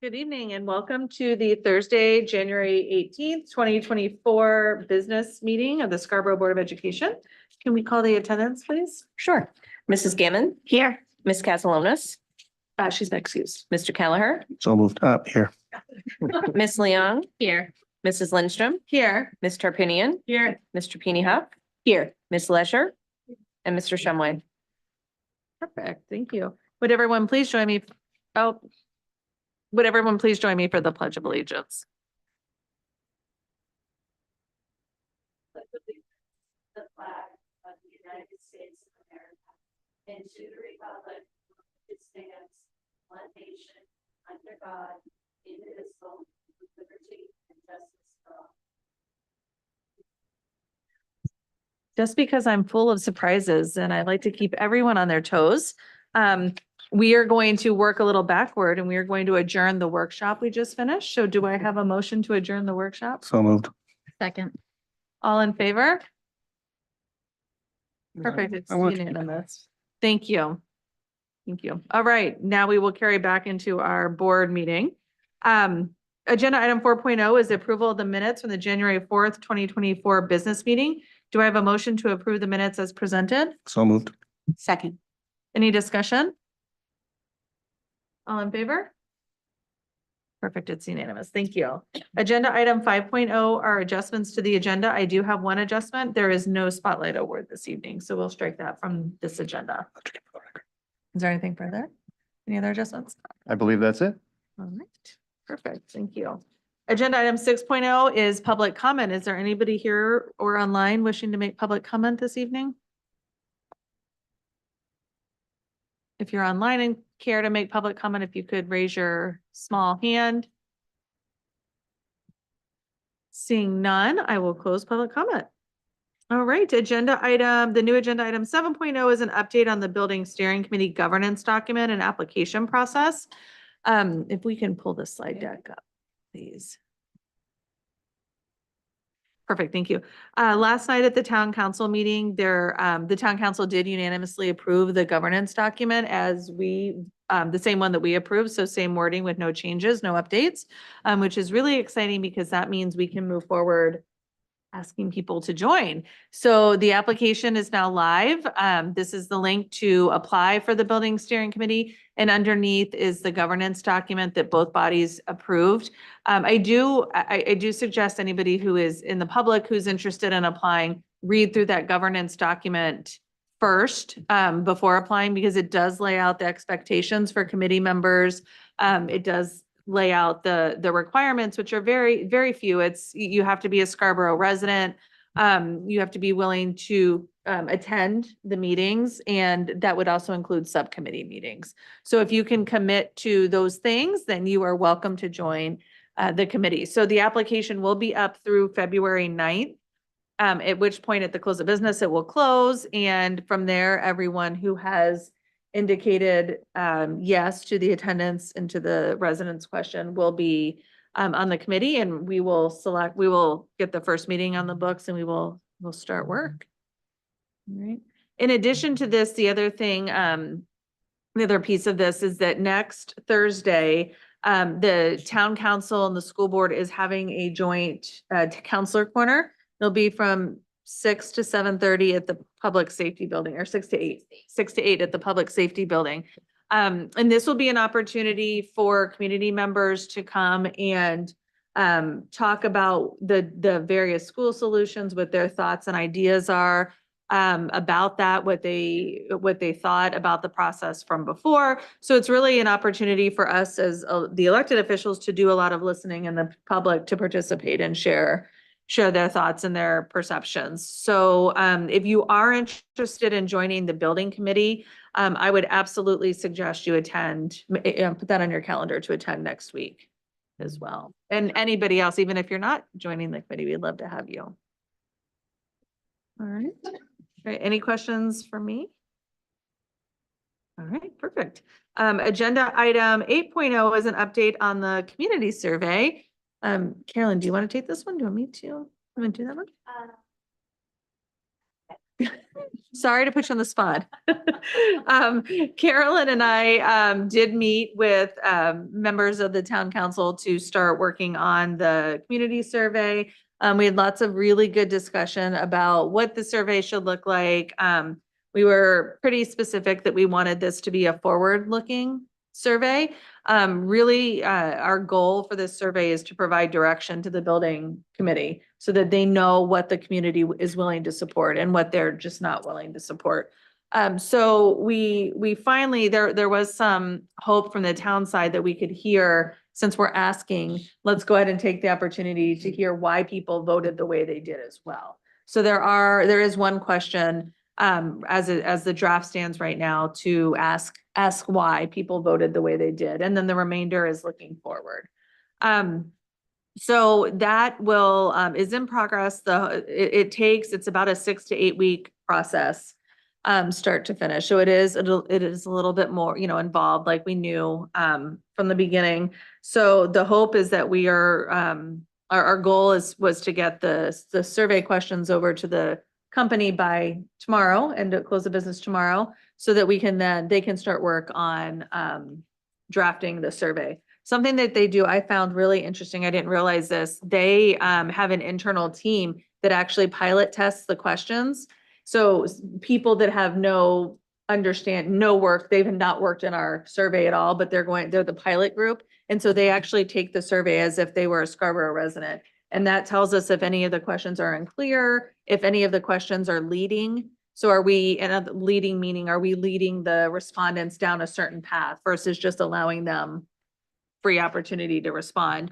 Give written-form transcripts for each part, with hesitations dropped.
Good evening and welcome to the Thursday, January 18th, 2024 business meeting of the Scarborough Board of Education. Can we call the attendance, please? Sure. Mrs. Gammon? Here. Ms. Castellanos? She's excused. Mr. Kelleher? So moved up here. Ms. Leong? Here. Mrs. Lindstrom? Here. Ms. Tarpinian? Here. Mr. Peony Huff? Here. Ms. Lesher? And Mr. Shumway? Perfect. Thank you. Would everyone please join me? Would everyone please join me for the Pledge of Allegiance? The flag of the United States of America and to the republic it stands, one nation, under God, indivisible, with liberty and justice for all. Just because I'm full of surprises and I like to keep everyone on their toes, we are going to work a little backward and we are going to adjourn the workshop we just finished. So do I have a motion to adjourn the workshop? So moved. Second. All in favor? Perfect. It's I want- unanimous. Thank you. Thank you. All right, now we will carry back into our board meeting. Agenda item 4.0 is the approval of the minutes from the January 4th, 2024 business meeting. Do I have a motion to approve the minutes as presented? So moved. Second. Any discussion? All in favor? Perfect, it's unanimous. Thank you. Agenda item 5.0 are adjustments to the agenda. I do have one adjustment. There is no spotlight award this evening, so we'll strike that from this agenda. Is there anything further? Any other adjustments? I believe that's it. All right, perfect, thank you. Agenda item 6.0 is public comment. Is there anybody here or online wishing to make public comment this evening? If you're online and care to make public comment, if you could raise your small hand. Seeing none, I will close public comment. All right, the new agenda item 7.0 is an update on the building steering committee governance document and application process. If we can pull the slide deck up, please. Perfect, thank you. Last night at the town council meeting, the town council did unanimously approve the governance document as the same one that we approved, so same wording with no changes, no updates, which is really exciting because that means we can move forward asking people to join. So the application is now live. This is the link to apply for the building steering committee, and underneath is the governance document that both bodies approved. I do suggest anybody who is in the public who's interested in applying, read through that governance document first before applying, because it does lay out the expectations for committee members. It does lay out the requirements, which are very, very few. You have to be a Scarborough resident. You have to be willing to attend the meetings, and that would also include subcommittee meetings. So if you can commit to those things, then you are welcome to join the committee. So the application will be up through February 9th, at which point at the close of business, it will close. And from there, everyone who has indicated yes to the attendance and to the residents question will be on the committee, and we will get the first meeting on the books and we'll start work. All right. In addition to this, the other thing, the other piece of this is that next Thursday, the town council and the school board is having a joint counselor corner. It'll be from 6 to 7:30 at the public safety building, or 6 to 8 at the public safety building. And this will be an opportunity for community members to come and talk about the various school solutions, what their thoughts and ideas are about that, what they thought about the process from before. So it's really an opportunity for us as the elected officials to do a lot of listening, and the public to participate and share their thoughts and their perceptions. So if you are interested in joining the building committee, I would absolutely suggest you attend, put that on your calendar to attend next week as well. And anybody else, even if you're not joining the committee, we'd love to have you. All right. Any questions for me? All right, perfect. Agenda item 8.0 is an update on the community survey. Carolyn, do you want to take this one? Do you want me to? I'm going to do that one. Sorry to put you on the spot. Carolyn and I did meet with members of the town council to start working on the community survey. We had lots of really good discussion about what the survey should look like. We were pretty specific that we wanted this to be a forward-looking survey. Really, our goal for this survey is to provide direction to the building committee so that they know what the community is willing to support and what they're just not willing to support. So we finally, there was some hope from the town side that we could hear, since we're asking, let's go ahead and take the opportunity to hear why people voted the way they did as well. So there is one question, as the draft stands right now, to ask why people voted the way they did. And then the remainder is looking forward. So that will, is in progress. It's about a 6 to 8 week process, start to finish. So it is a little bit more, involved, like we knew, from the beginning. So the hope is that we are, our goal was to get the survey questions over to the company by tomorrow and to close the business tomorrow, so that they can start work on, drafting the survey. Something that they do, I found really interesting. I didn't realize this. They have an internal team that actually pilot tests the questions. So people that have no work, they've not worked in our survey at all, but they're the pilot group. And so they actually take the survey as if they were a Scarborough resident. And that tells us if any of the questions are unclear, if any of the questions are leading. So are we, and leading meaning, are we leading the respondents down a certain path versus just allowing them free opportunity to respond?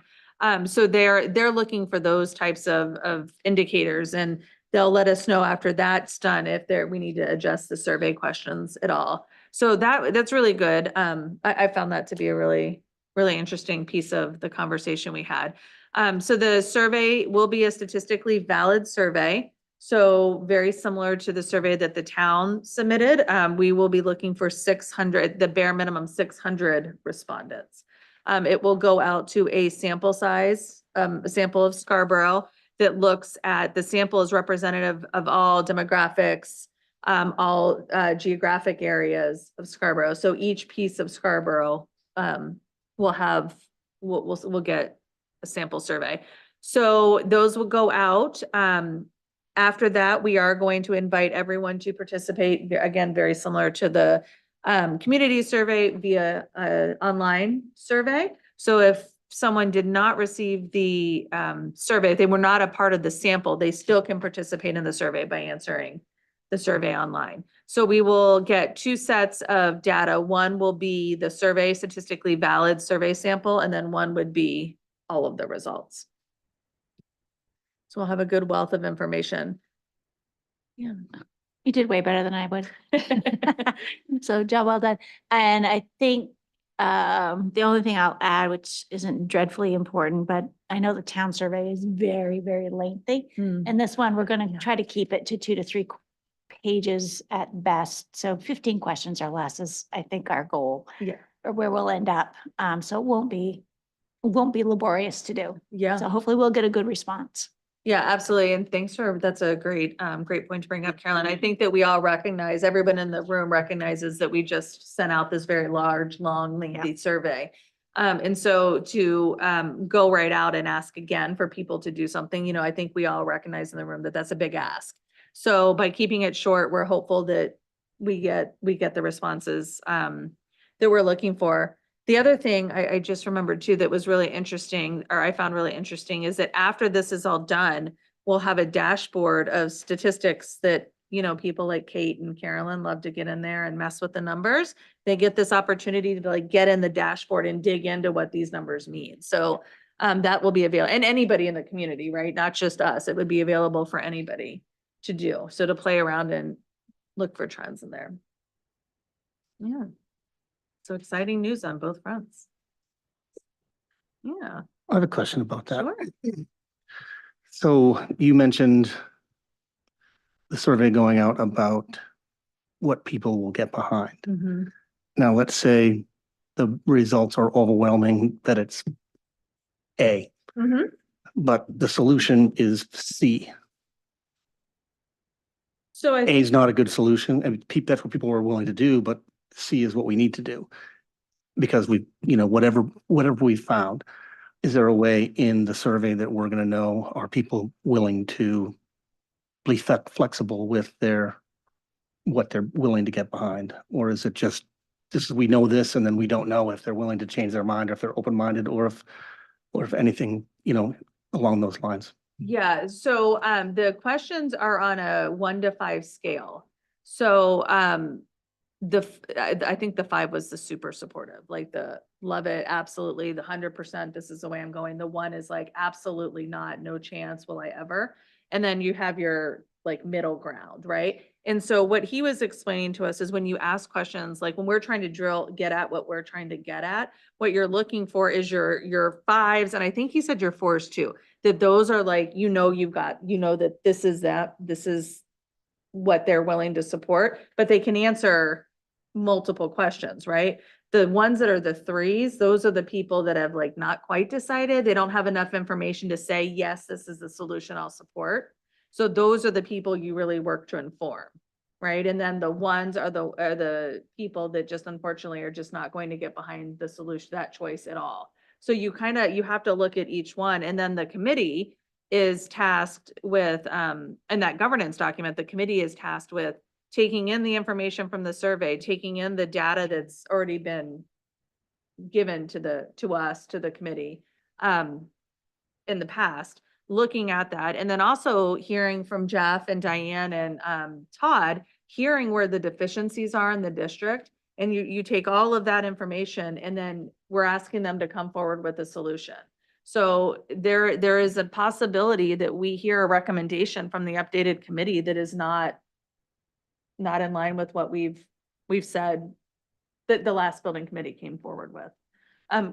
So they're looking for those types of indicators, and they'll let us know after that's done if we need to adjust the survey questions at all. So that's really good. I found that to be a really, really interesting piece of the conversation we had. So the survey will be a statistically valid survey. So very similar to the survey that the town submitted. We will be looking for 600, the bare minimum 600 respondents. It will go out to a sample size, a sample of Scarborough that looks at, the sample is representative of all demographics, all geographic areas of Scarborough. So each piece of Scarborough we'll get a sample survey. So those will go out. After that, we are going to invite everyone to participate, again, very similar to the community survey via online survey. So if someone did not receive the survey, if they were not a part of the sample, they still can participate in the survey by answering the survey online. So we will get 2 sets of data. One will be the survey, statistically valid survey sample, and then one would be all of the results. So we'll have a good wealth of information. Yeah. You did way better than I would. So job well done. And I think the only thing I'll add, which isn't dreadfully important, but I know the town survey is very, very lengthy. And this one, we're going to try to keep it to 2 to 3 pages at best. So 15 questions or less is, I think, our goal. Yeah. Or where we'll end up. So it won't be laborious to do. Yeah. So hopefully we'll get a good response. Yeah, absolutely. And that's a great point to bring up, Carolyn. I think that we all recognize, everyone in the room recognizes that we just sent out this very large, long, lengthy survey. And so to go right out and ask again for people to do something, I think we all recognize in the room that that's a big ask. So by keeping it short, we're hopeful that we get the responses that we're looking for. The other thing I just remembered too that was really interesting, or I found really interesting, is that after this is all done, we'll have a dashboard of statistics that, people like Kate and Carolyn love to get in there and mess with the numbers. They get this opportunity to get in the dashboard and dig into what these numbers mean. So that will be available, and anybody in the community, right? Not just us. It would be available for anybody to do. So to play around and look for trends in there. Yeah. So exciting news on both fronts. Yeah. I have a question about that. Sure. So you mentioned the survey going out about what people will get behind. Mm-hmm. Now, let's say the results are overwhelming, that it's A, Mm-hmm. but the solution is C. So A is not a good solution, and that's what people are willing to do, but C is what we need to do. Because we, whatever we found, is there a way in the survey that we're gonna know, are people willing to be flexible with what they're willing to get behind? Or is it just, we know this, and then we don't know if they're willing to change their mind, or if they're open-minded, or if anything, along those lines. Yeah, so the questions are on a 1 to 5 scale. So I think the 5 was the super supportive, like the love it, absolutely, the 100%, this is the way I'm going. The 1 is like, absolutely not, no chance will I ever. And then you have your like middle ground, right? And so what he was explaining to us is when you ask questions, like when we're trying to get at what we're trying to get at, what you're looking for is your 5s, and I think he said your 4s too, that those are like, that this is what they're willing to support, but they can answer multiple questions, right? The ones that are the 3s, those are the people that have like not quite decided. They don't have enough information to say, yes, this is the solution I'll support. So those are the people you really work to inform, right? And then the ones are the people that just unfortunately are just not going to get behind the solution, that choice at all. So you have to look at each one, and then the committee is tasked with, in that governance document, the committee is tasked with taking in the information from the survey, taking in the data that's already been given to the committee, in the past, looking at that, and then also hearing from Jeff and Diane and, Todd, hearing where the deficiencies are in the district. And you take all of that information, and then we're asking them to come forward with a solution. So there is a possibility that we hear a recommendation from the updated committee that is not in line with what we've said that the last building committee came forward with.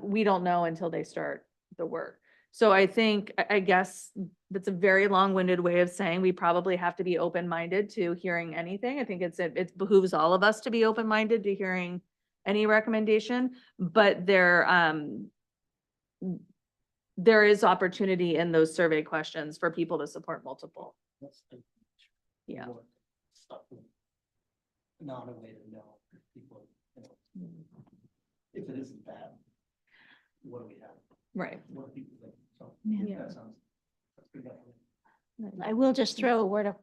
We don't know until they start the work. So I think, I guess that's a very long-winded way of saying we probably have to be open-minded to hearing anything. I think it behooves all of us to be open-minded to hearing any recommendation, but there is opportunity in those survey questions for people to support multiple. Yeah. Not a way to know if people, if it isn't bad, what do we have? Right. What do people think? So Yeah. that sounds, that's pretty definitely. I will just throw a word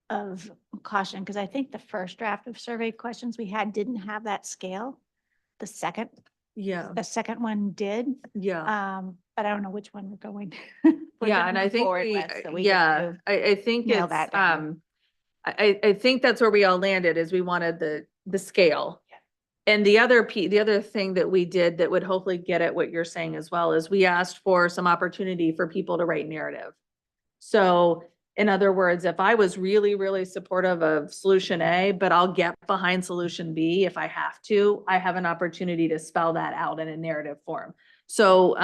of caution, because I think the first draft of survey questions we had didn't have that scale. The second one did, but I don't know which one we're going. we're Yeah, gonna and I move think forward with, so we get yeah, to I think nail it's, that down. I think that's where we all landed, is we wanted the scale. Yeah. And the other thing that we did that would hopefully get at what you're saying as well, is we asked for some opportunity for people to write narrative. So in other words, if I was really, really supportive of solution A, but I'll get behind solution B if I have to, I have an opportunity to spell that out in a narrative form. So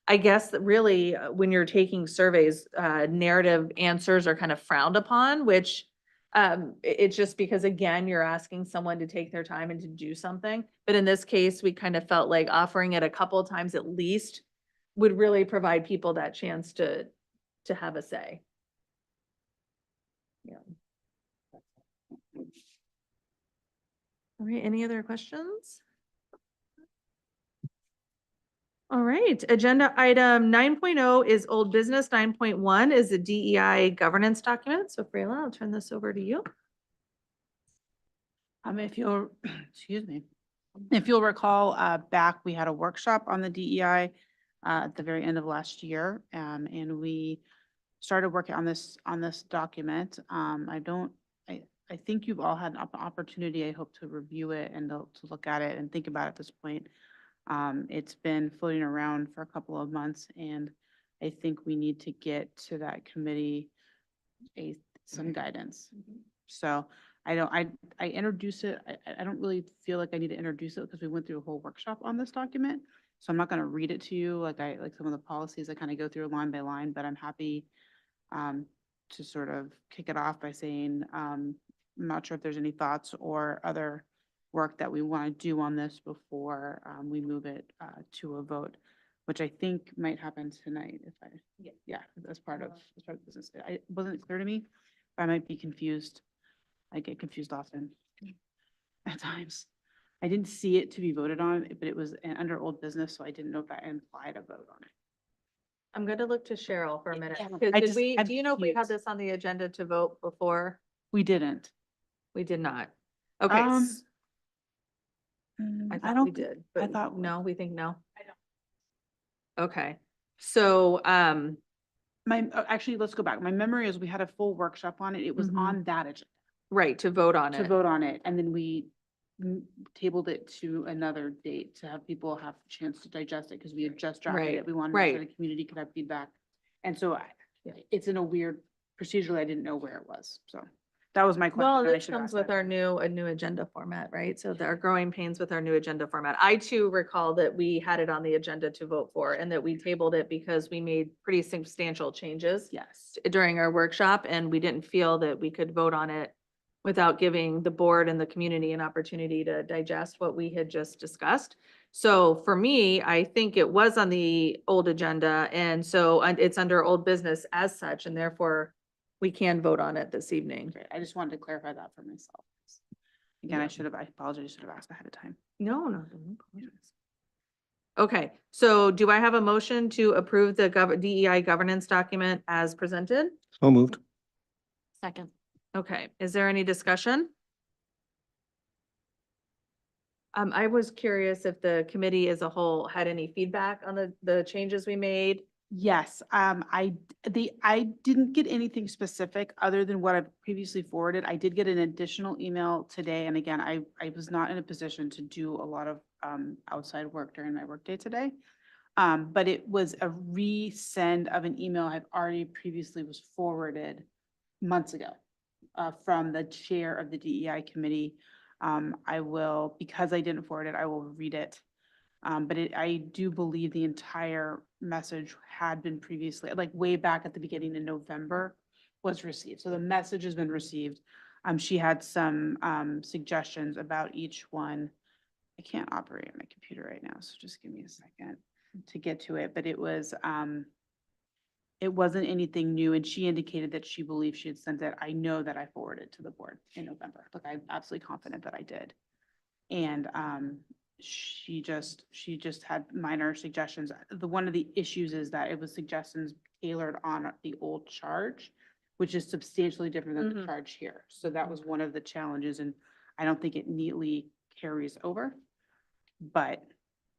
I guess that really, when you're taking surveys, narrative answers are kind of frowned upon, which it's just because, again, you're asking someone to take their time and to do something. But in this case, we kind of felt like offering it a couple of times at least would really provide people that chance to have a say. Yeah. All right, any other questions? All right, agenda item 9.0 is old business. 9.1 is the DEI governance document. So Freyla, I'll turn this over to you. If you'll, excuse me, if you'll recall, back, we had a workshop on the DEI at the very end of last year, and we started working on this document. I think you've all had an opportunity, I hope, to review it and to look at it and think about it at this point. It's been floating around for a couple of months, and I think we need to get to that committee some guidance. So I introduce it. I don't really feel like I need to introduce it because we went through a whole workshop on this document. So I'm not going to read it to you like some of the policies I kind of go through line by line, but I'm happy to sort of kick it off by saying, I'm not sure if there's any thoughts or other work that we want to do on this before we move it to a vote, which I think might happen tonight if as part of business. It wasn't clear to me, I might be confused. I get confused often at times. I didn't see it to be voted on, but it was under old business, so I didn't know if that implied a vote on it. I'm gonna look to Cheryl for a minute. Yeah, 'Cause I Did just- we, I'm do you know if we had confused. this on the agenda to vote before? We didn't. We did not. Okay, Um, I I thought we don't, did, I but thought. no, we think no? I don't. Okay, so, Actually, let's go back. My memory is we had a full workshop on it. It was Mhm. on that agenda right, to vote on to it. vote on it, and then we tabled it to another date to have people have a chance to digest it, because we had just drafted Right, it. We wanted to make sure right. the community could have feedback. And so it's in a weird procedurally, I didn't know where it was, so that was my question. Well, and I this should have comes asked with that. our a new agenda format, right? So there are growing pains with our new agenda format. I too recall that we had it on the agenda to vote for and that we tabled it because we made pretty substantial changes Yes, during our workshop and we didn't feel that we could vote on it without giving the board and the community an opportunity to digest what we had just discussed. So for me, I think it was on the old agenda and so it's under old business as such and therefore we can vote on it this evening. great. I just wanted to clarify that for myself. Again, Yeah. I apologize, I should have asked ahead of time. No, no, don't apologize. Okay, so do I have a motion to approve the DEI governance document as presented? So moved. Second. Okay, is there any discussion? I was curious if the committee as a whole had any feedback on the changes we made. Yes, I didn't get anything specific other than what I've previously forwarded. I did get an additional email today, and again, I was not in a position to do a lot of outside work during my workday today. But it was a resend of an email I've already previously was forwarded months ago from the chair of the DEI committee. I will, because I didn't forward it, I will read it. But I do believe the entire message had been previously, like way back at the beginning in November, was received. So the message has been received. She had some suggestions about each one. I can't operate on my computer right now, so just give me a second to get to it, but it wasn't anything new, and she indicated that she believed she had sent it. I know that I forwarded to the board in November. Like, I'm absolutely confident that I did. And she just had minor suggestions. One of the issues is that it was suggestions tailored on the old charge, which is substantially different than the Mhm. charge here. So that was one of the challenges, and I don't think it neatly carries over. But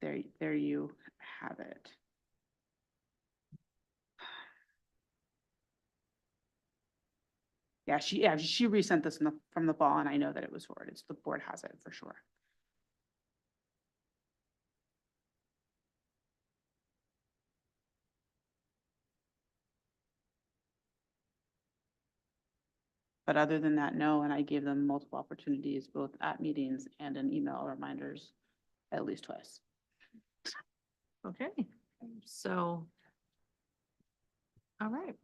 there you have it. Yeah, she resent this from the fall, and I know that it was forwarded, so the board has it for sure. But other than that, no, and I gave them multiple opportunities, both at meetings and in email reminders at least twice. Okay, so. All right.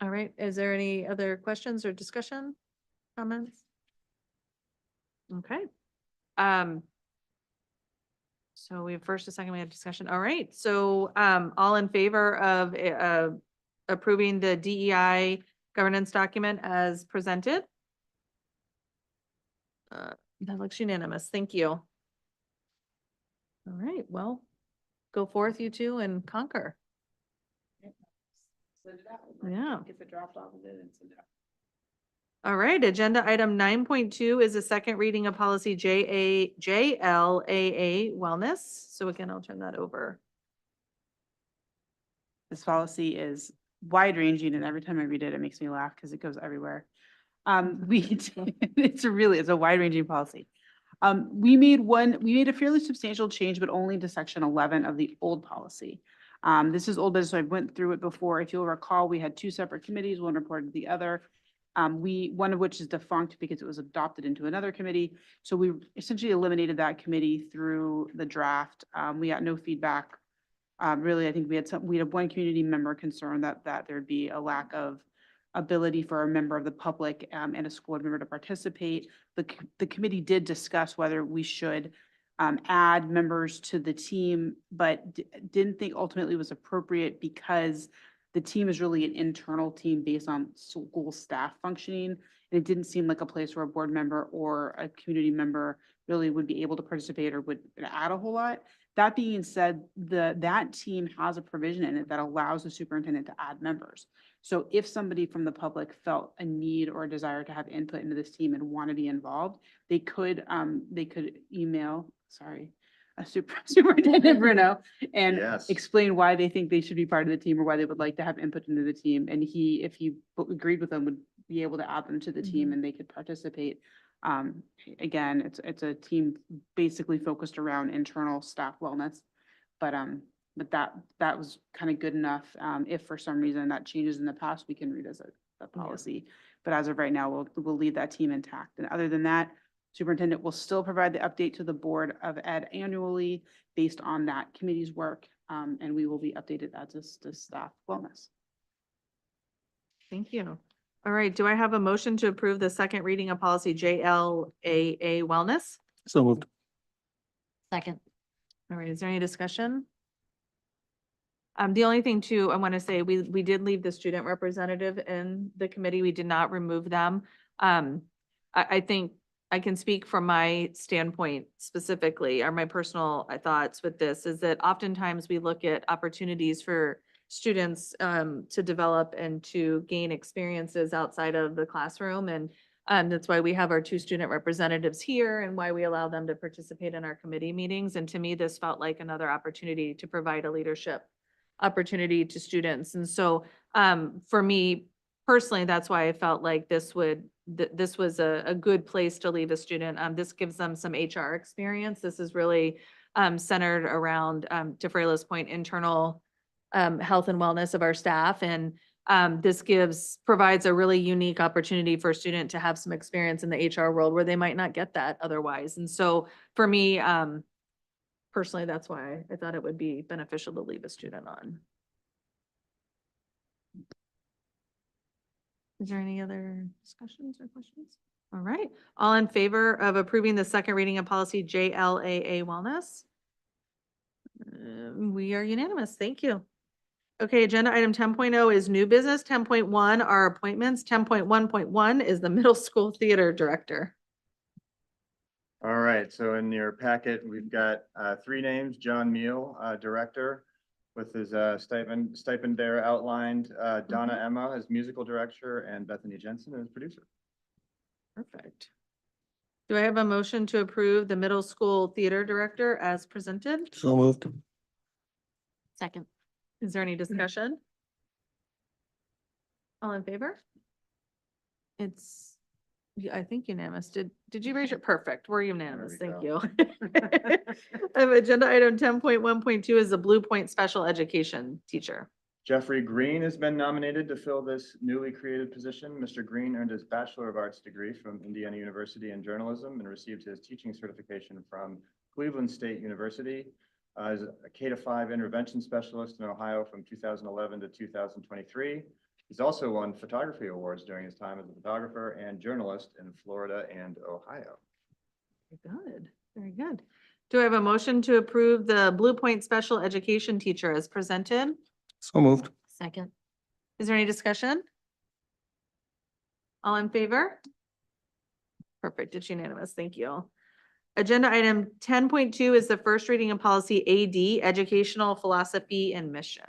All right, is there any other questions or discussion, comments? Okay. So we have first, a second, we have discussion. All right, so, all in favor of, approving the DEI governance document as presented? That looks unanimous. Thank you. All right, well, go forth you two and conquer. Yeah. If it dropped off, it didn't send it out. All right, agenda item 9.2 is a second reading of policy JLAA wellness. So again, I'll turn that over. This policy is wide ranging, and every time I read it, it makes me laugh because it goes everywhere. It's a wide ranging policy. We made a fairly substantial change, but only to section 11 of the old policy. This is old business, so I went through it before. If you'll recall, we had two separate committees, one reported to the other. One of which is defunct because it was adopted into another committee. So we essentially eliminated that committee through the draft. We got no feedback. Really, I think we had one community member concerned that there'd be a lack of ability for a member of the public and a school board member to participate. The committee did discuss whether we should add members to the team, but didn't think ultimately was appropriate because the team is really an internal team based on school staff functioning. And it didn't seem like a place where a board member or a community member really would be able to participate or would add a whole lot. That being said, that team has a provision in it that allows the superintendent to add members. So if somebody from the public felt a need or a desire to have input into this team and want to be involved, they could email, Superintendent Bruno and Yes. explain why they think they should be part of the team or why they would like to have input into the team. And he, if he agreed with them, would be able to add them to the team and they could participate. Again, it's a team basically focused around internal staff wellness. But that was kind of good enough. If for some reason that changes in the past, we can revisit the policy. But as of right now, we'll leave that team intact. And other than that, superintendent will still provide the update to the Board of Ed annually based on that committee's work. And we will be updated as to staff wellness. Thank you. All right, do I have a motion to approve the second reading of policy JLAA wellness? So moved. Second. All right, is there any discussion? The only thing too, I want to say, we did leave the student representative in the committee. We did not remove them. I think I can speak from my standpoint specifically, or my personal thoughts with this, is that oftentimes we look at opportunities for students to develop and to gain experiences outside of the classroom. And that's why we have our two student representatives here and why we allow them to participate in our committee meetings. And to me, this felt like another opportunity to provide a leadership opportunity to students. And so for me personally, that's why I felt like this was a good place to leave a student. This gives them some HR experience. This is really centered around, to Freyla's point, internal health and wellness of our staff. And this provides a really unique opportunity for a student to have some experience in the HR world where they might not get that otherwise. And so for me, personally, that's why I thought it would be beneficial to leave a student on. Is there any other discussions or questions? All right, all in favor of approving the second reading of policy JLAA wellness? We are unanimous. Thank you. Okay, agenda item 10.0 is new business. 10.1 are appointments. 10.1.1 is the middle school theater director. All right, so in your packet, we've got three names: John Meal, director, with his stipend there outlined, Donna Emma as musical director, and Bethany Jensen as producer. Perfect. Do I have a motion to approve the middle school theater director as presented? So moved. Second. Is there any discussion? All in favor? It's, yeah, I think unanimous. Did you raise your, perfect, we're unanimous, we thank go. you. Agenda item 10.1.2 is the Blue Point Special Education Teacher. Jeffrey Green has been nominated to fill this newly created position. Mr. Green earned his Bachelor of Arts degree from Indiana University in journalism and received his teaching certification from Cleveland State University. As a K-5 intervention specialist in Ohio from 2011 to 2023. He's also won photography awards during his time as a photographer and journalist in Florida and Ohio. Very good, very good. Do I have a motion to approve the Blue Point Special Education Teacher as presented? So moved. Second. Is there any discussion? All in favor? Perfect, it's unanimous, thank you. Agenda item 10.2 is the first reading of policy AD, Educational Philosophy and Mission.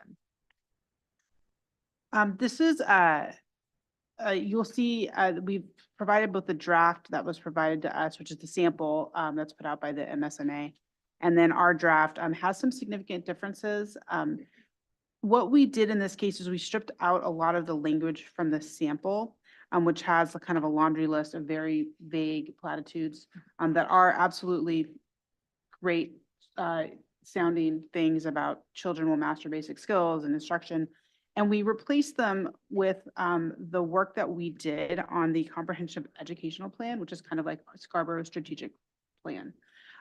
This is, you'll see, we've provided both the draft that was provided to us, which is the sample that's put out by the MSNA. And then our draft has some significant differences. What we did in this case is we stripped out a lot of the language from the sample, which has a kind of a laundry list of very vague platitudes that are absolutely great sounding things about children will master basic skills and instruction. And we replaced them with the work that we did on the comprehensive educational plan, which is kind of like Scarborough's strategic plan.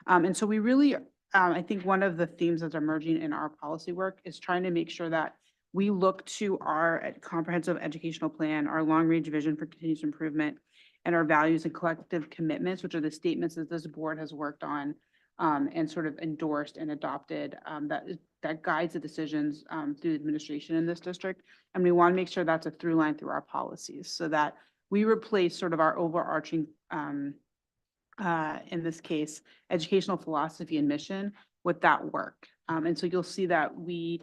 And so we really, I think one of the themes that's emerging in our policy work is trying to make sure that we look to our comprehensive educational plan, our long-range vision for continuous improvement, and our values and collective commitments, which are the statements that this board has worked on and sort of endorsed and adopted, that guides the decisions, through administration in this district. And we want to make sure that's a through line through our policies so that we replace sort of our overarching, in this case, educational philosophy and mission with that work. And so you'll see that we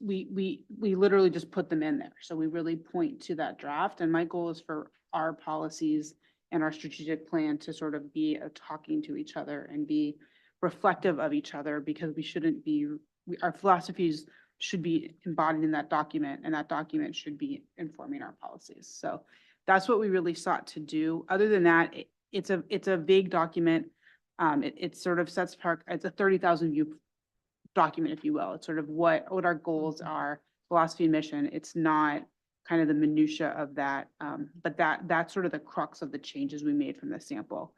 literally just put them in there. So we really point to that draft. And my goal is for our policies and our strategic plan to sort of be talking to each other and be reflective of each other, because we shouldn't be, our philosophies should be embodied in that document, and that document should be informing our policies. So that's what we really sought to do. Other than that, it's a vague document. It sort of sets apart, it's a 30,000 view document, if you will. It's sort of what our goals are, philosophy and mission. It's not kind of the minutia of that, but that's sort of the crux of the changes we made from the sample.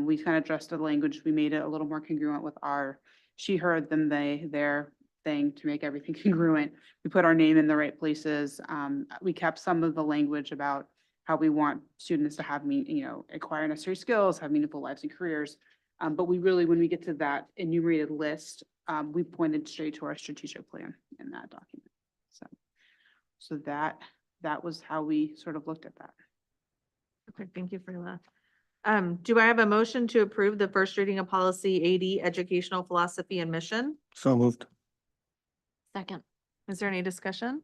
We kind of addressed the language. We made it a little more congruent with our she, her, them, they, their thing to make everything congruent. We put our name in the right places. We kept some of the language about how we want students to have, acquire necessary skills, have meaningful lives and careers. But we really, when we get to that enumerated list, we pointed straight to our strategic plan in that document. So that was how we sort of looked at that. Okay, thank you for that. Do I have a motion to approve the first reading of policy AD, educational philosophy and mission? So moved. Second. Is there any discussion?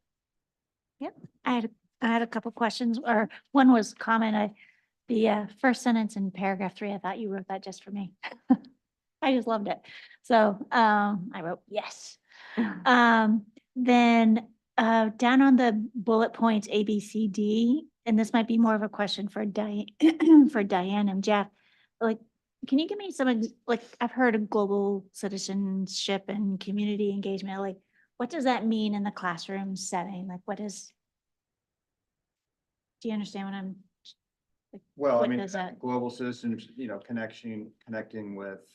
I had a couple questions, or one was comment. The first sentence in paragraph 3, I thought you wrote that just for me. I just loved it. So I wrote yes. Then down on the bullet points A, B, C, D, and this might be more of a question for Diane, for Diane and Jeff. Like, can you give me some, like, I've heard of global citizenship and community engagement. Like, what does that mean in the classroom setting? Like, do you understand what I'm? Well, I What mean, does that- global citizens, connecting with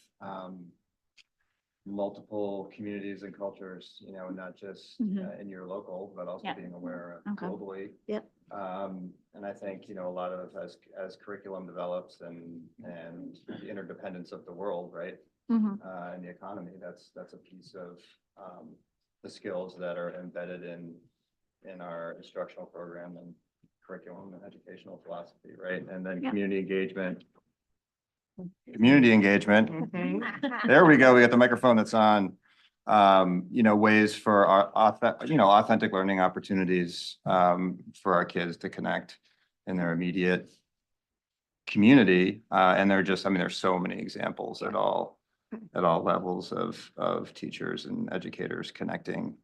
multiple communities and cultures, not just in your local, but also Yep. being aware Okay. globally. Yep. And I think, a lot of as curriculum develops and the interdependence of the world, right? Mhm. And the economy, that's a piece of the skills that are embedded in our instructional program and curriculum and educational philosophy, right? And then Yeah. community engagement. Community engagement, Mm-hmm. there we go, we got the microphone that's on. Ways for our authentic learning opportunities for our kids to connect in their immediate community. And there's so many examples at all levels of teachers and educators connecting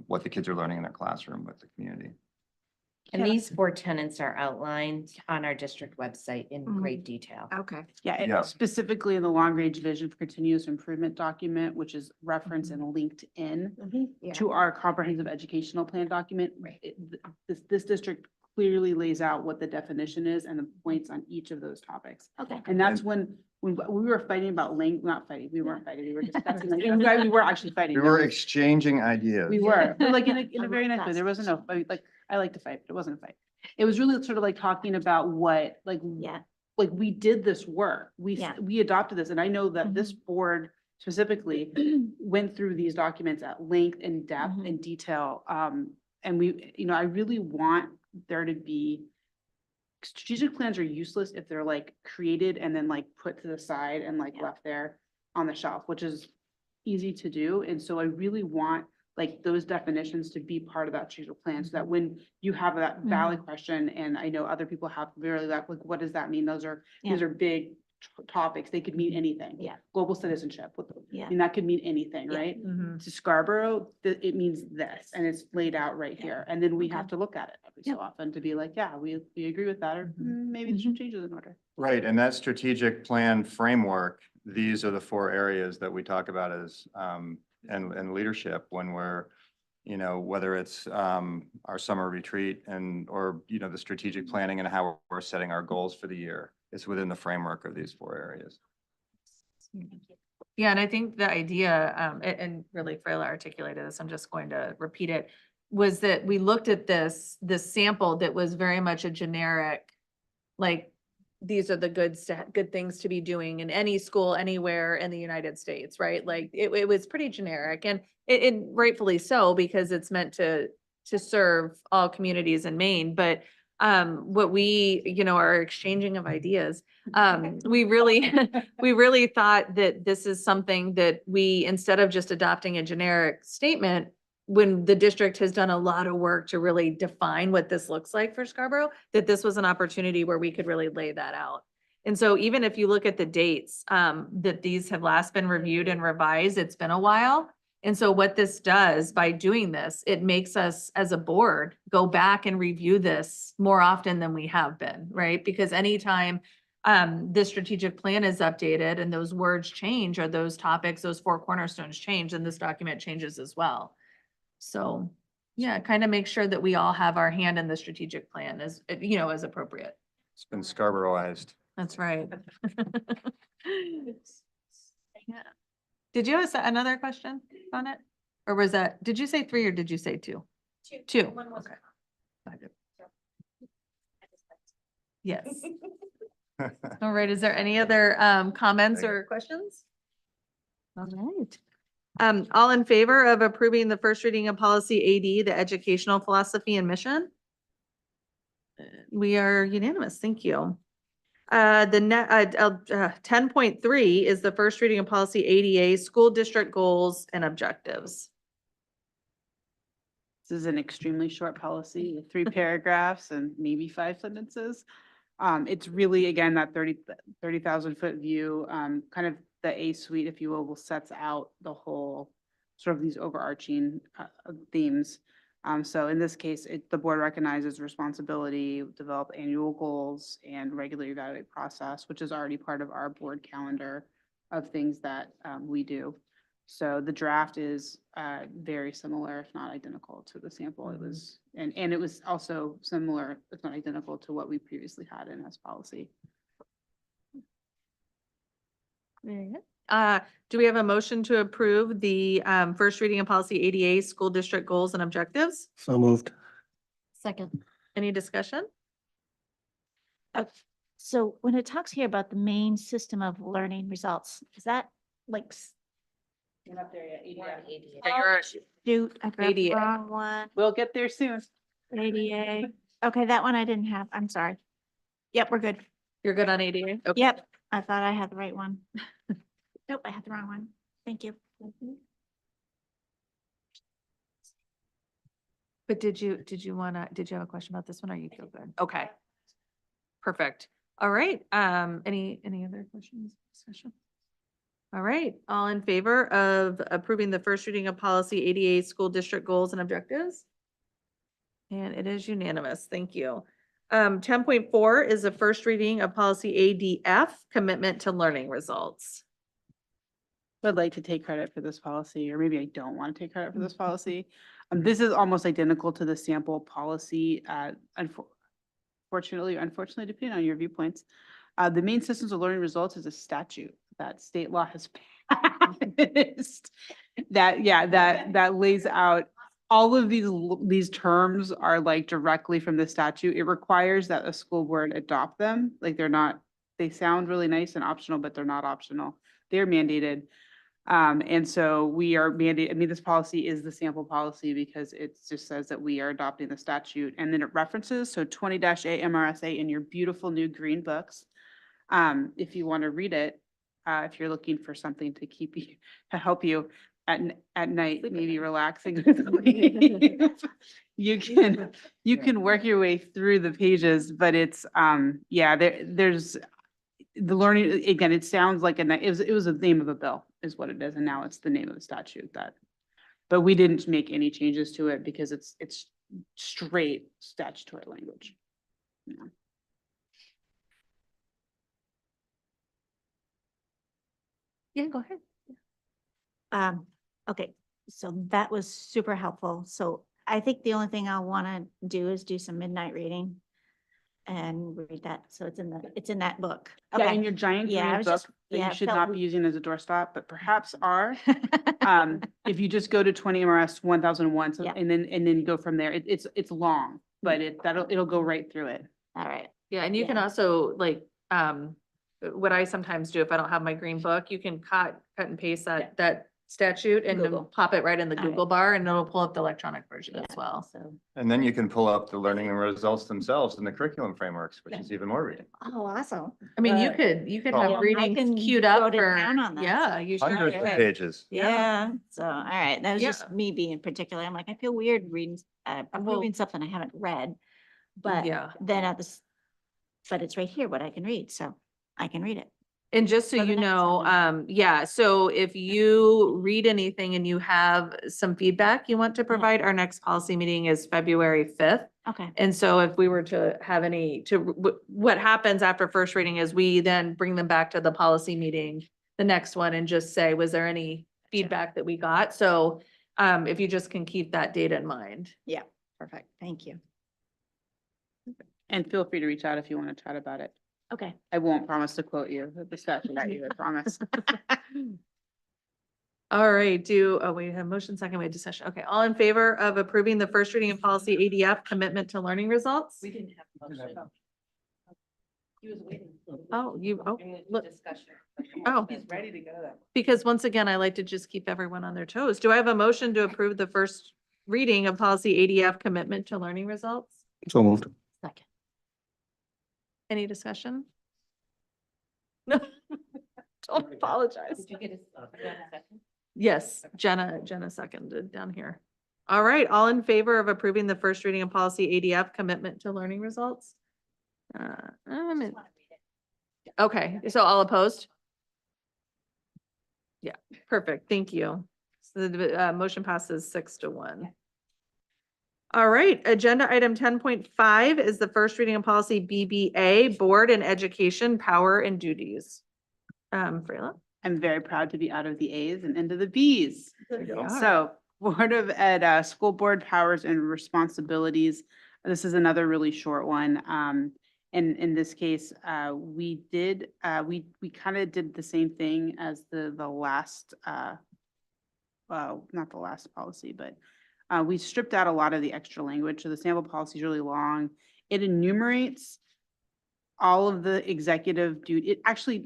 what the kids are learning in their classroom with the community. And these 4 tenets are outlined on our district website in great detail. Okay. Yeah, and Yeah. specifically in the long range vision for continuous improvement document, which is referenced and linked in Yeah. to our comprehensive educational plan document. Right. This district clearly lays out what the definition is and the points on each of those topics. Okay. And that's when we were fighting about not fighting, we weren't fighting, we were discussing, we were actually fighting. We There were was- exchanging ideas. We were, but like in I a very love nice way. that. There wasn't no, I like to fight, but it wasn't a fight. It was really sort of like talking about what, Yeah. like we did this work. Yeah. We adopted this, and I know that this board specifically went through these documents at length and depth Mhm. and detail. And we, I really want there to be strategic plans are useless if they're like created and then like put to the side and like Yeah. left there on the shelf, which is easy to do. And so I really want like those definitions to be part of that strategic plan so that when you have that valid question, and I know other people have very like, what does that mean? These are big topics. They could mean anything. Yeah. Global citizenship. Yeah. I mean, that could mean anything, Yeah. right? Mhm. To Scarborough, it means this, and it's laid out right Yeah. here. And then we Okay. have to look at it every Yep. so often to be like, yeah, we agree with that, or Mhm. maybe there's some changes in order. Right, and that strategic plan framework, these are the 4 areas that we talk about as, and leadership when we're, whether it's, our summer retreat or the strategic planning and how we're setting our goals for the year. It's within the framework of these 4 areas. Yeah, and I think the idea, and really Freyla articulated this, I'm just going to repeat it, was that we looked at this sample that was very much a generic, like, these are the good things to be doing in any school anywhere in the United States, right? Like it was pretty generic and it rightfully so because it's meant to serve all communities in Maine. But what we, are exchanging of ideas. We really, we really thought that this is something that we, instead of just adopting a generic statement, when the district has done a lot of work to really define what this looks like for Scarborough, that this was an opportunity where we could really lay that out. And so even if you look at the dates, that these have last been reviewed and revised, it's been a while. And so what this does by doing this, it makes us as a board go back and review this more often than we have been, right? Because anytime the strategic plan is updated and those words change or those topics, those 4 cornerstones change, and this document changes as well. So yeah, kind of make sure that we all have our hand in the strategic plan as, as appropriate. It's been Scarboroughized. That's right. Yeah. Did you have another question on it? Or was that, did you say 3 or did you say 2? 2. Okay. Yes. All right. Is there any other comments or questions? All right. All in favor of approving the first reading of policy AD, the educational philosophy and mission? We are unanimous. Thank you. The 10.3 is the first reading of policy ADA, school district goals and objectives. This is an extremely short policy with 3 paragraphs and maybe 5 sentences. It's really, again, that 30,000 foot view, kind of the A suite, if you will sets out the whole sort of these overarching themes. So in this case, the board recognizes responsibility, develop annual goals and regularly evaluate process, which is already part of our board calendar of things that we do. So the draft is very similar, if not identical to the sample. It was, and it was also similar, if not identical to what we previously had in this policy. Very good. Do we have a motion to approve the first reading of policy ADA, school district goals and objectives? So moved. Second. Any discussion? So when it talks here about the main system of learning results, is that like? Shoot, I grabbed the ADA. wrong one. We'll get there soon. ADA. Okay, that one I didn't have. I'm sorry. Yep, we're good. You're good on ADA? Okay. Yep, I thought I had the right one. Nope, I had the wrong one. Thank you. But did you have a question about this one or you feel good? Okay. Perfect. All right. Any other questions, discussion? All right. All in favor of approving the first reading of policy ADA, school district goals and objectives? And it is unanimous. Thank you. 10.4 is the first reading of policy ADF, commitment to learning results. I'd like to take credit for this policy, or maybe I don't want to take credit for this policy. This is almost identical to the sample policy. Unfortunately, depending on your viewpoints, the main systems of learning results is a statute that state law has passed. That lays out all of these terms are like directly from the statute. It requires that a school board adopt them. Like they sound really nice and optional, but they're not optional. They're mandated. And so we are mandated, this policy is the sample policy because it just says that we are adopting the statute, and then it references, so 20-A MRSA in your beautiful new green books. If you want to read it, if you're looking for something to help you at night, maybe relaxing with sleep, you can work your way through the pages, but it's, there's the learning, again, it sounds like it was the name of a bill is what it is. And now it's the name of the statute but we didn't make any changes to it because it's straight statutory language. Yeah. Yeah, go ahead. Okay, so that was super helpful. So I think the only thing I want to do is do some midnight reading and read that. So it's in that book. Yeah, Okay. in your giant Yeah, I green was book just- that yeah, you should felt not we- be using as a doorstop, but perhaps are. If you just go to 20 MRS 1001, so, Yeah. and then go from there, it's long, but it'll go right through it. All right. Yeah, and you can Yeah. also like what I sometimes do if I don't have my green book, you can cut and paste that statute and then Google. pop it right in the All right. Google bar and it'll pull up the electronic version as Yeah, well. So, And then you can pull up the learning results themselves in the curriculum frameworks, which is even more reading. oh, awesome. I mean, you But- could Oh. have I readings can queued go up to for, town on that. yeah, you sure Hundreds of could. pages. Yeah, so, all right, that was Yeah. just me being particular. I'm like, I feel weird reading, approving something I haven't read. But Yeah. then at this, but it's right here, what I can read, so I can read it. And just so For the you next know, time. yeah, so if you read anything and you have some feedback you want to provide, our next policy meeting is February 5th. Okay, And so if we were to have what happens after first reading is we then bring them back to the policy meeting, the next one, and just say, was there any feedback that we got? So if you just can keep that data in mind. perfect, thank you. And feel free to reach out if you want to chat about it. Okay. I won't promise to quote you, the statute at you, I promise. All right, we have motion second, we had discussion. Okay, all in favor of approving the first reading of policy ADF, commitment to learning results? We didn't have a motion. He was waiting. Oh, look, Discussion. Oh. He's ready to go though. because once again, I like to just keep everyone on their toes. Do I have a motion to approve the first reading of policy ADF, commitment to learning results? So moved. Second. Any discussion? No. Don't apologize. Did you get a second? Yes, Jenna seconded down here. All right, all in favor of approving the first reading of policy ADF, commitment to learning results? Okay, so all opposed? Yeah, perfect, thank you. So the motion passes 6-1. All right, agenda item 10.5 is the first reading of policy BBA, Board and Education Power and Duties. Freyla? I'm very proud to be out of the A's and into the B's. Yeah. So Board of Ed, School Board Powers and Responsibilities. This is another really short one. In this case, we kind of did the same thing as the last, well, not the last policy, but we stripped out a lot of the extra language. So the sample policy is really long. It enumerates all of the executive duty.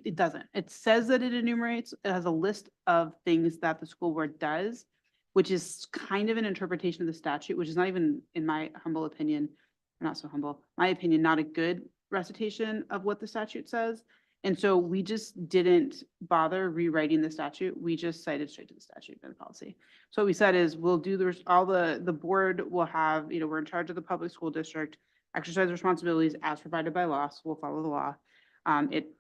It doesn't. It says that it enumerates, it has a list of things that the school board does, which is kind of an interpretation of the statute, which is not even, in my humble opinion, not so humble, my opinion, not a good recitation of what the statute says. And so we just didn't bother rewriting the statute. We just cited straight to the statute in the policy. So what we said is we'll do the board will have, we're in charge of the public school district, exercise responsibilities as provided by law, so we'll follow the law.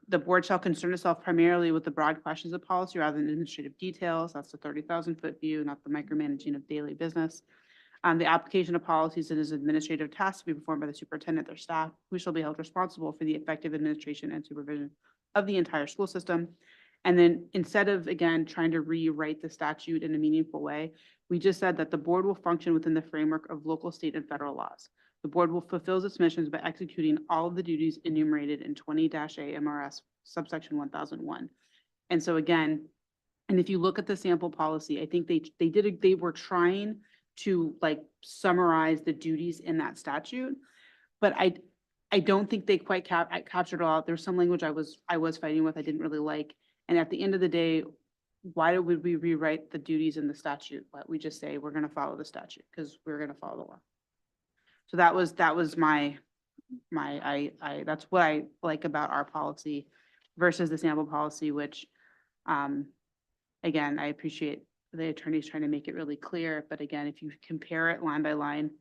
The board shall concern itself primarily with the broad questions of policy rather than administrative details. That's the 30,000-foot view, not the micromanaging of daily business. The application of policies and is administrative tasks to be performed by the superintendent, their staff, who shall be held responsible for the effective administration and supervision of the entire school system. And then instead of, again, trying to rewrite the statute in a meaningful way, we just said that the board will function within the framework of local, state, and federal laws. The board will fulfill its missions by executing all of the duties enumerated in 20-A MRS subsection 1001. And so again, and if you look at the sample policy, I think they were trying to summarize the duties in that statute, but I don't think they quite captured it all. There's some language I was fighting with, I didn't really like. And at the end of the day, why would we rewrite the duties in the statute? But we just say, we're going to follow the statute because we're going to follow the law. So that was that's what I like about our policy versus the sample policy, which, again, I appreciate the attorneys trying to make it really clear. But again, if you compare it line by line,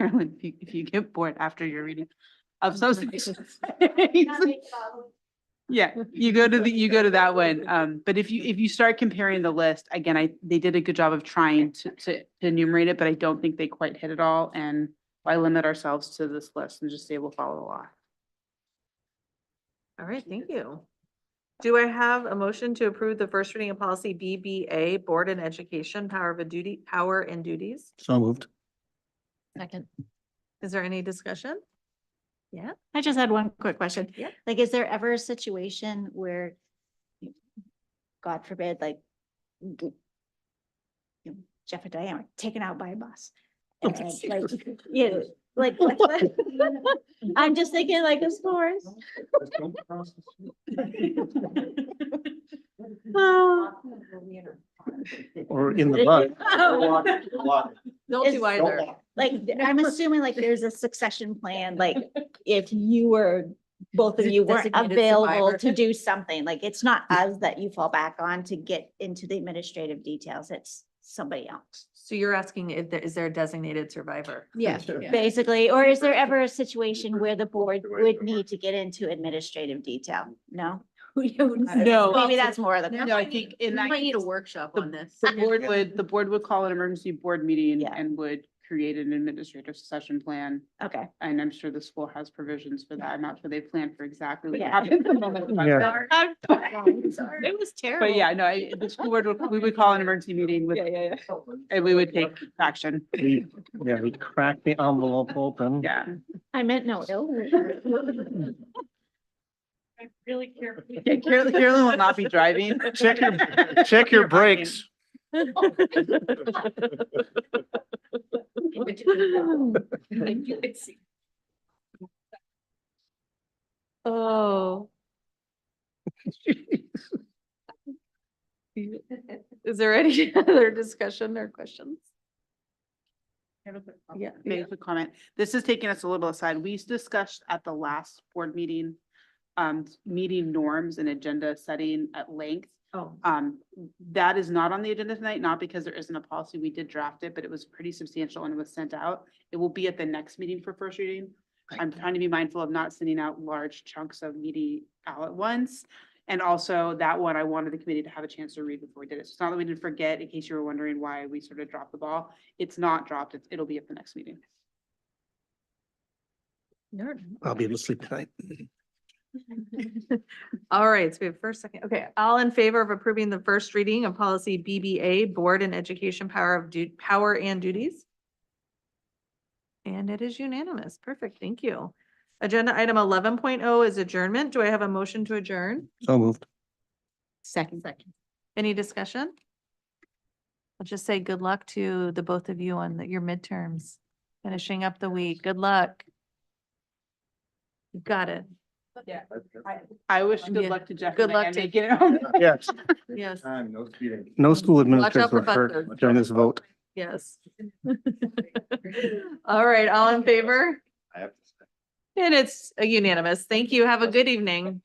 Carolyn, if you get bored after your reading of some yeah, you go to that one. But if you start comparing the list, again, they did a good job of trying to enumerate it, but I don't think they quite hit it all. And why limit ourselves to this list and just say we'll follow the law? All right, thank you. Do I have a motion to approve the first reading of policy BBA, Board and Education, Power and Duties? So moved. Second. Is there any discussion? Yeah, I just had one quick question. Yeah. Like, is there ever a situation where, God forbid, Jeff and Diane are taken out by a bus? And, like, Like, I'm just thinking like the scores. Oh. Or in the bus. Don't Is- do either. Like, I'm assuming like there's a succession plan, like if you were, both of you weren't Designated available survivor. to do something, like it's not us that you fall back on to get into the administrative details, it's somebody else. So you're asking if there, is there a designated survivor? Yes, basically, or is there ever a situation where the board would need to get into administrative detail? No? No. Maybe that's more of the. No, I think in that. might need a case, workshop the- on this. The board would call an emergency board meeting Yeah. and would create an administrative session plan. Okay. And I'm sure the school has provisions for that. I'm not sure they plan for exactly what Yeah. happens. in the moment. Yeah. It was terrible. But yeah, no, the school board, we would call an emergency meeting with, and we would take action. Yeah, we crack the envelope open. Yeah. I meant no ill. Yeah, Carolyn will not be driving. Check your brakes. Oh. Is there any other discussion or questions? Yeah. Make a quick comment. This is taking us a little aside. We discussed at the last board meeting, meeting norms and agenda setting at length. Oh. That is not on the agenda tonight, not because there isn't a policy. We did draft it, but it was pretty substantial and it was sent out. It will be at the next meeting for first reading. I'm trying to be mindful of not sending out large chunks of meaty all at once. And also that one, I wanted the committee to have a chance to read before we did it. So it's not that we didn't forget, in case you were wondering why we sort of dropped the ball. It's not dropped. It'll be at the next meeting. I'll be able to sleep tonight. All right, so we have first, second, okay, all in favor of approving the first reading of policy BBA, Board and Education Power and Duties? And it is unanimous. Perfect, thank you. Agenda item 11.0 is adjournment. Do I have a motion to adjourn? So moved. Second. Any discussion? I'll just say good luck to the both of you on your midterms, finishing up the week. Good luck. You got it. I wish Yeah. good luck to Jeff. Good luck and to- making it home. Yes, Yes, Time, no speeding. no school Watch administrators out for were hurt buses. during this vote. yes. All right, all in favor? I have to say. And it's a unanimous. Thank you. Have a good evening.